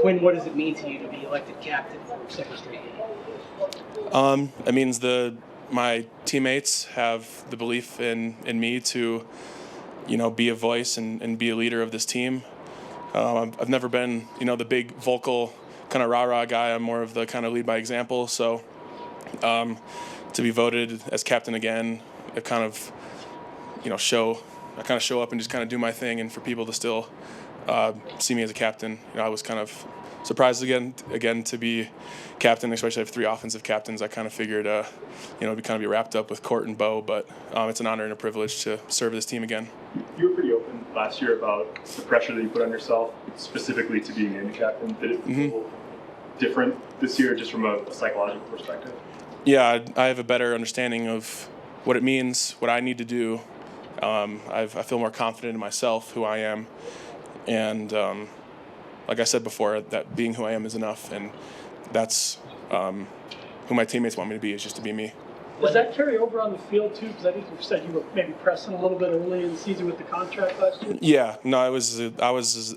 Quinn, what does it mean to you to be elected captain for the second straight game? It means my teammates have the belief in me to, be a voice and be a leader of this team. I've never been, the big vocal kind of rah-rah guy. I'm more of the kind of lead by example. So to be voted as captain again, it kind of, I kind of show up and just kind of do my thing, and for people to still see me as a captain, I was kind of surprised again to be captain, especially if 3 offensive captains. I kind of figured, it'd kind of be wrapped up with Court and Bo, but it's an honor and a privilege to serve this team again. You were pretty open last year about the pressure that you put on yourself, specifically to being named captain. Did it feel different this year, just from a psychological perspective? Yeah, I have a better understanding of what it means, what I need to do. I feel more confident in myself, who I am, and like I said before, that being who I am is enough, and that's who my teammates want me to be, is just to be me. Does that carry over on the field too? Because I think you said you were maybe pressing a little bit early in the season with the contract last year. Yeah, no, I was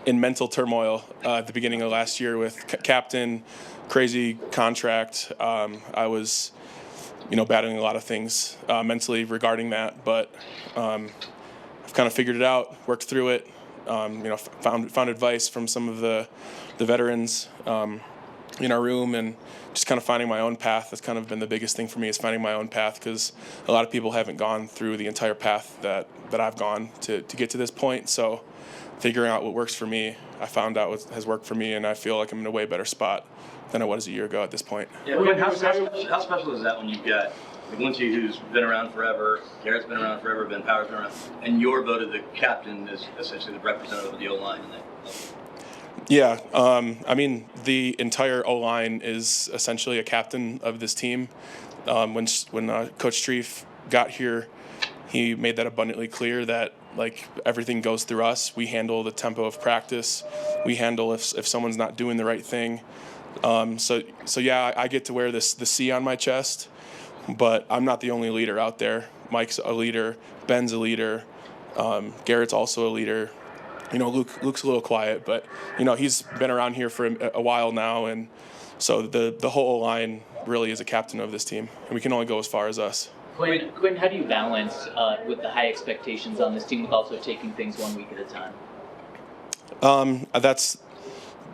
in mental turmoil at the beginning of last year with captain, crazy contract. I was, battling a lot of things mentally regarding that, but I've kind of figured it out, worked through it. Found advice from some of the veterans in our room, and just kind of finding my own path. That's kind of been the biggest thing for me, is finding my own path, because a lot of people haven't gone through the entire path that I've gone to get to this point. So figuring out what works for me, I found out what has worked for me, and I feel like I'm in a way better spot than I was a year ago at this point. Yeah, how special is that when you've got Lindsey, who's been around forever, Garrett's been around forever, Ben Power's been around, and you're voted the captain as essentially the representative of the O-line? Yeah, the entire O-line is essentially a captain of this team. When Coach Streif got here, he made that abundantly clear that everything goes through us. We handle the tempo of practice. We handle if someone's not doing the right thing. So yeah, I get to wear the C on my chest, but I'm not the only leader out there. Mike's a leader. Ben's a leader. Garrett's also a leader. Luke's a little quiet, but he's been around here for a while now, and so the whole line really is a captain of this team, and we can only go as far as us. Quinn, how do you balance with the high expectations on this team with also taking things 1 week at a time? That's,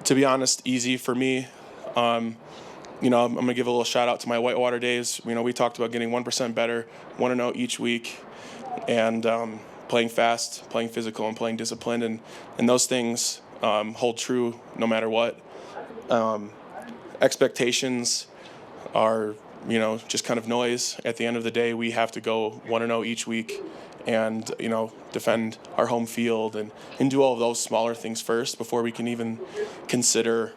to be honest, easy for me. I'm going to give a little shout out to my Whitewater days. We talked about getting 1% better, 1-0 each week, and playing fast, playing physical, and playing disciplined, and those things hold true no matter what. Expectations are, just kind of noise. At the end of the day, we have to go 1-0 each week, and defend our home field and do all of those smaller things first before we can even consider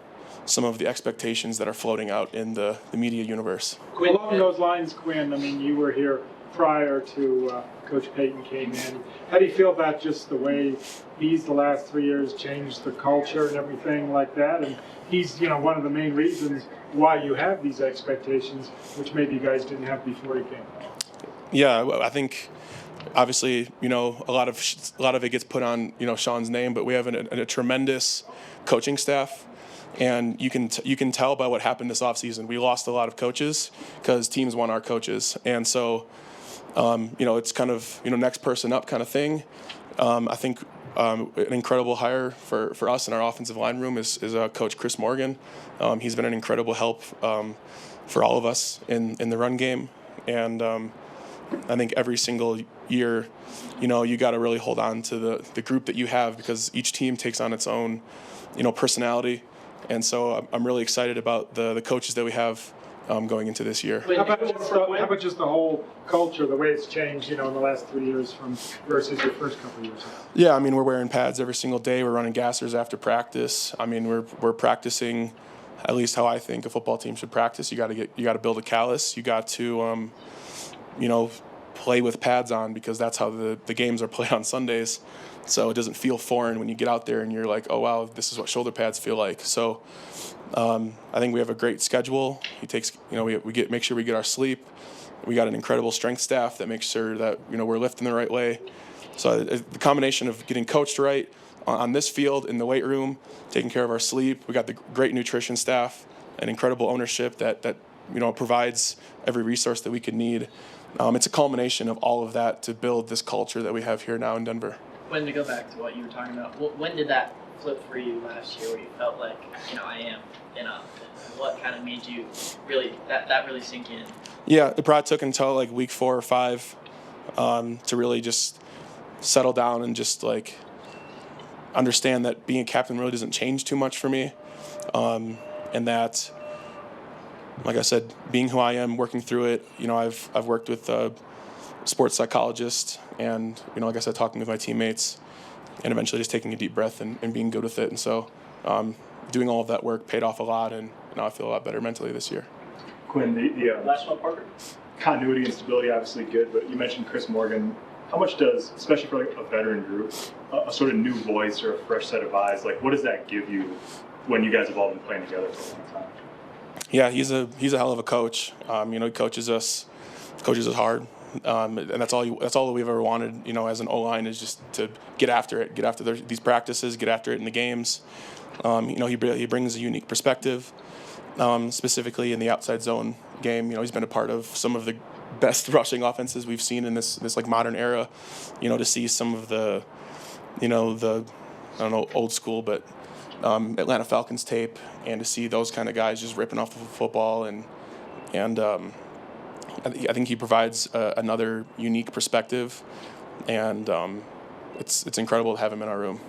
some of the expectations that are floating out in the media universe. Along those lines, Quinn, you were here prior to Coach Payton came in. How do you feel about just the way he's the last 3 years changed the culture and everything like that? And he's, one of the main reasons why you have these expectations, which maybe you guys didn't have before he came. Yeah, I think obviously, a lot of it gets put on, Sean's name, but we have a tremendous coaching staff. And you can tell by what happened this offseason. We lost a lot of coaches because teams want our coaches. And so, it's kind of, next person up kind of thing. I think an incredible hire for us in our offensive line room is Coach Chris Morgan. He's been an incredible help for all of us in the run game. And I think every single year, you got to really hold on to the group that you have, because each team takes on its own, personality. And so I'm really excited about the coaches that we have going into this year. How about just the whole culture, the way it's changed, in the last 3 years versus your first couple of years? Yeah, we're wearing pads every single day. We're running gassers after practice. We're practicing at least how I think a football team should practice. You got to build a callus. You got to play with pads on, because that's how the games are played on Sundays. So it doesn't feel foreign when you get out there and you're like, oh wow, this is what shoulder pads feel like. So I think we have a great schedule. He takes, make sure we get our sleep. We got an incredible strength staff that makes sure that we're lifting the right way. So the combination of getting coached right, on this field, in the weight room, taking care of our sleep. We got the great nutrition staff and incredible ownership that provides every resource that we could need. It's a culmination of all of that to build this culture that we have here now in Denver. When to go back to what you were talking about, when did that flip for you last year where you felt like, I am enough? What kind of made you really, that really sink in? Yeah, it probably took until like week 4 or 5 to really just settle down and just like understand that being a captain really doesn't change too much for me. And that, like I said, being who I am, working through it, I've worked with a sports psychologist and, like I said, talking with my teammates and eventually just taking a deep breath and being good with it. And so doing all of that work paid off a lot, and now I feel a lot better mentally this year. Quinn, the Last one, Parker. continuity and stability obviously good, but you mentioned Chris Morgan. How much does, especially for like a veteran group, a sort of new voice or a fresh set of eyes, like what does that give you when you guys have all been playing together for a long time? Yeah, he's a hell of a coach. He coaches us hard, and that's all that we've ever wanted. As an O-line is just to get after it, get after these practices, get after it in the games. He brings a unique perspective, specifically in the outside zone game. He's been a part of some of the best rushing offenses we've seen in this like modern era. To see some of the I don't know, old school, but Atlanta Falcons tape, and to see those kind of guys just ripping off the football, and I think he provides another unique perspective, and it's incredible to have him in our room.